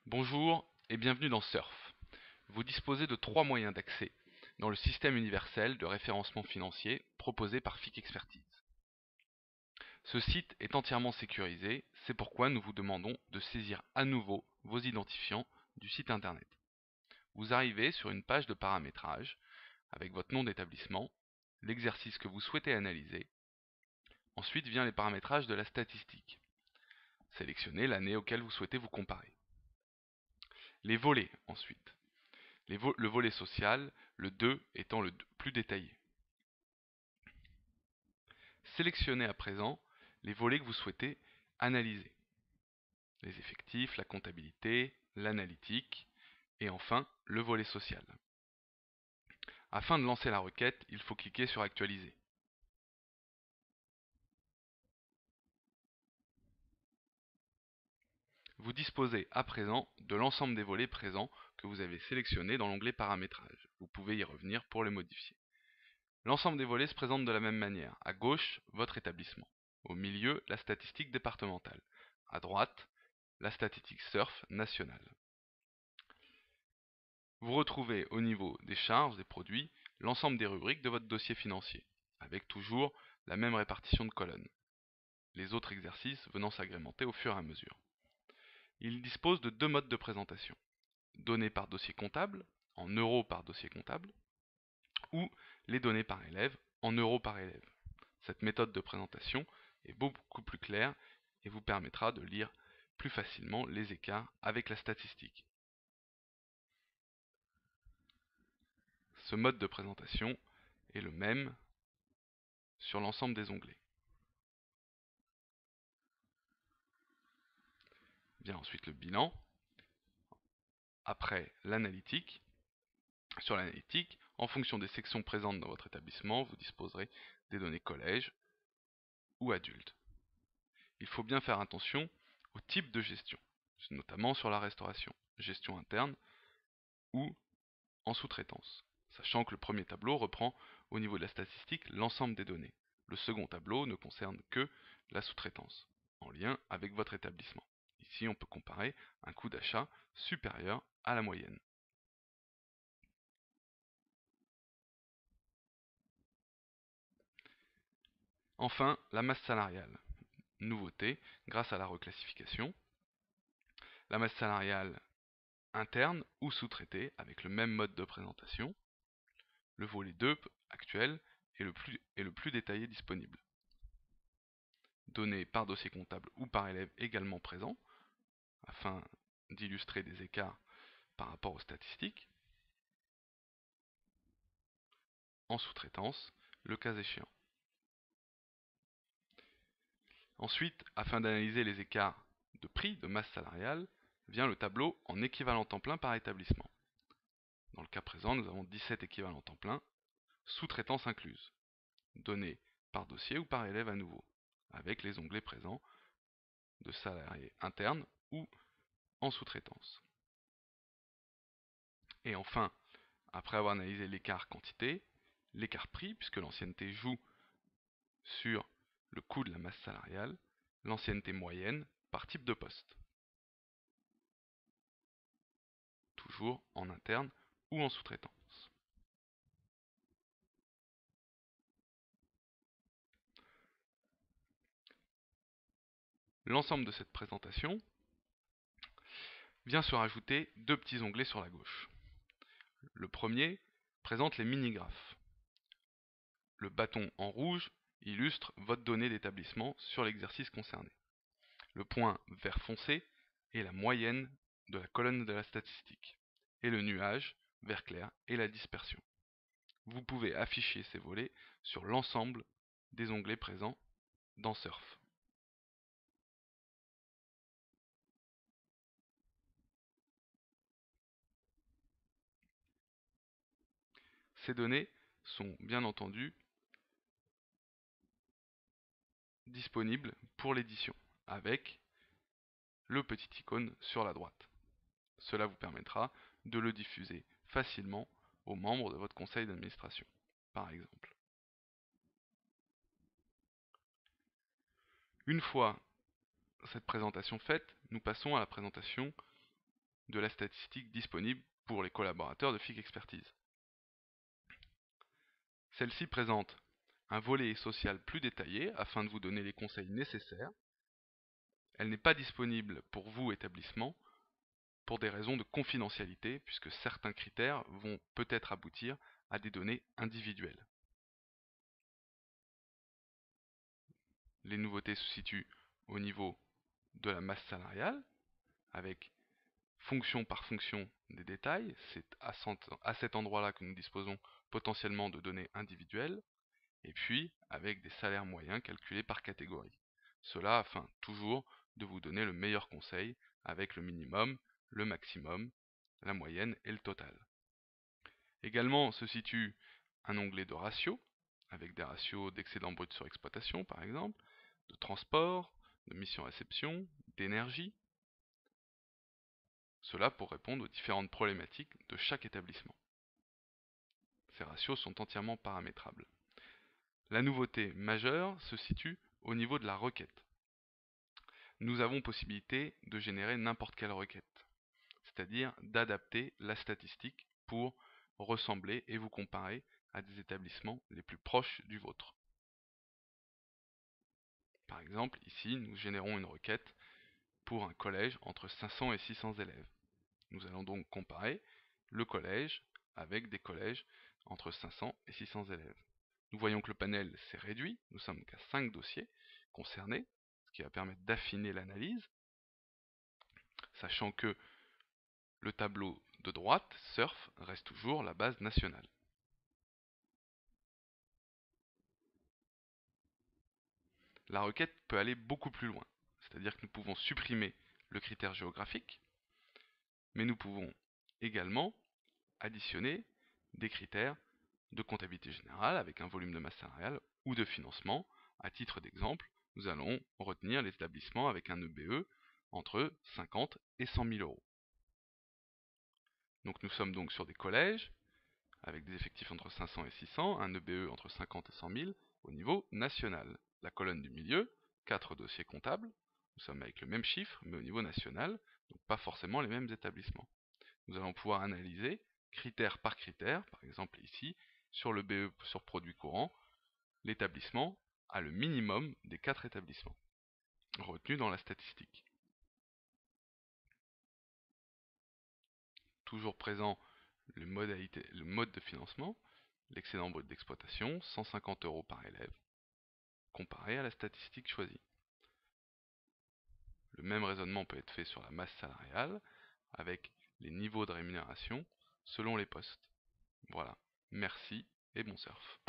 Bonjour et bienvenue dans Surf. Vous disposez de trois moyens d'accès dans le système universel de référencement financier proposé par FIC Expertise. Ce site est entièrement sécurisé, c'est pourquoi nous vous demandons de saisir à nouveau vos identifiants du site internet. Vous arrivez sur une page de paramétrage avec votre nom d'établissement, l'exercice que vous souhaitez analyser. Ensuite vient les paramétrages de la statistique. Sélectionnez l'année auquel vous souhaitez vous comparer. Les volets ensuite. Le volet social, le 2 étant le plus détaillé. Sélectionnez à présent les volets que vous souhaitez analyser. Les effectifs, la comptabilité, l'analytique et enfin le volet social. Afin de lancer la requête, il faut cliquer sur Actualiser. Vous disposez à présent de l'ensemble des volets présents que vous avez sélectionnés dans l'onglet Paramétrage. Vous pouvez y revenir pour les modifier. L'ensemble des volets se présente de la même manière. À gauche, votre établissement. Au milieu, la statistique départementale. À droite, la statistique surf nationale. Vous retrouvez au niveau des charges des produits l'ensemble des rubriques de votre dossier financier, avec toujours la même répartition de colonnes, les autres exercices venant s'agrémenter au fur et à mesure. Il dispose de deux modes de présentation, données par dossier comptable, en euros par dossier comptable, ou les données par élève, en euros par élève. Cette méthode de présentation est beaucoup plus claire et vous permettra de lire plus facilement les écarts avec la statistique. Ce mode de présentation est le même sur l'ensemble des onglets. Vient ensuite le bilan. Après l'analytique. Sur l'analytique, en fonction des sections présentes dans votre établissement, vous disposerez des données collège ou adultes. Il faut bien faire attention au type de gestion, notamment sur la restauration, gestion interne ou en sous-traitance, sachant que le premier tableau reprend au niveau de la statistique l'ensemble des données. Le second tableau ne concerne que la sous-traitance, en lien avec votre établissement. Ici, on peut comparer un coût d'achat supérieur à la moyenne. Enfin, la masse salariale. Nouveauté, grâce à la reclassification, la masse salariale interne ou sous-traitée avec le même mode de présentation. Le volet 2 actuel est le plus détaillé disponible. Données par dossier comptable ou par élève également présents, afin d'illustrer des écarts par rapport aux statistiques. En sous-traitance, le cas échéant. Ensuite, afin d'analyser les écarts de prix de masse salariale, vient le tableau en équivalent temps plein par établissement. Dans le cas présent, nous avons 17 équivalents temps plein, sous-traitance incluse, données par dossier ou par élève à nouveau, avec les onglets présents de salariés internes ou en sous-traitance. Et enfin, après avoir analysé l'écart quantité, l'écart prix, puisque l'ancienneté joue sur le coût de la masse salariale, l'ancienneté moyenne par type de poste, toujours en interne ou en sous-traitance. L'ensemble de cette présentation vient se rajouter deux petits onglets sur la gauche. Le premier présente les mini-graphes. Le bâton en rouge illustre votre donnée d'établissement sur l'exercice concerné. Le point vert foncé est la moyenne de la colonne de la statistique, et le nuage vert clair est la dispersion. Vous pouvez afficher ces volets sur l'ensemble des onglets présents dans Surf. Ces données sont bien entendu disponibles pour l'édition, avec le petit icône sur la droite. Cela vous permettra de le diffuser facilement aux membres de votre conseil d'administration, par exemple. Une fois cette présentation faite, nous passons à la présentation de la statistique disponible pour les collaborateurs de FIC Expertise. Celle-ci présente un volet social plus détaillé afin de vous donner les conseils nécessaires. Elle n'est pas disponible pour vous, établissement, pour des raisons de confidentialité, puisque certains critères vont peut-être aboutir à des données individuelles. Les nouveautés se situent au niveau de la masse salariale, avec fonction par fonction des détails. C'est à cet endroit-là que nous disposons potentiellement de données individuelles, et puis avec des salaires moyens calculés par catégorie. Cela afin toujours de vous donner le meilleur conseil avec le minimum, le maximum, la moyenne et le total. Également se situe un onglet de ratios, avec des ratios d'excédent brut sur exploitation par exemple, de transport, de mission-réception, d'énergie. Cela pour répondre aux différentes problématiques de chaque établissement. Ces ratios sont entièrement paramétrables. La nouveauté majeure se situe au niveau de la requête. Nous avons possibilité de générer n'importe quelle requête, c'est-à-dire d'adapter la statistique pour ressembler et vous comparer à des établissements les plus proches du vôtre. Par exemple, ici, nous générons une requête pour un collège entre 500 et 600 élèves. Nous allons donc comparer le collège avec des collèges entre 500 et 600 élèves. Nous voyons que le panel s'est réduit, nous sommes qu'à 5 dossiers concernés, ce qui va permettre d'affiner l'analyse, sachant que le tableau de droite, SURF, reste toujours la base nationale. La requête peut aller beaucoup plus loin, c'est-à-dire que nous pouvons supprimer le critère géographique, mais nous pouvons également additionner des critères de comptabilité générale avec un volume de masse salariale ou de financement. À titre d'exemple, nous allons retenir les établissements avec un EBE entre 50 et 100 000 euros. Donc nous sommes donc sur des collèges avec des effectifs entre 500 et 600, un EBE entre 50 et 100 000 au niveau national. La colonne du milieu, 4 dossiers comptables, nous sommes avec le même chiffre mais au niveau national, donc pas forcément les mêmes établissements. Nous allons pouvoir analyser critère par critère, par exemple ici, sur le BE sur produit courant, l'établissement a le minimum des 4 établissements retenus dans la statistique. Toujours présent le mode de financement, l'excédent brut d'exploitation, 150 € par élève, comparé à la statistique choisie. Le même raisonnement peut être fait sur la masse salariale, avec les niveaux de rémunération selon les postes. Voilà, merci et bon surf.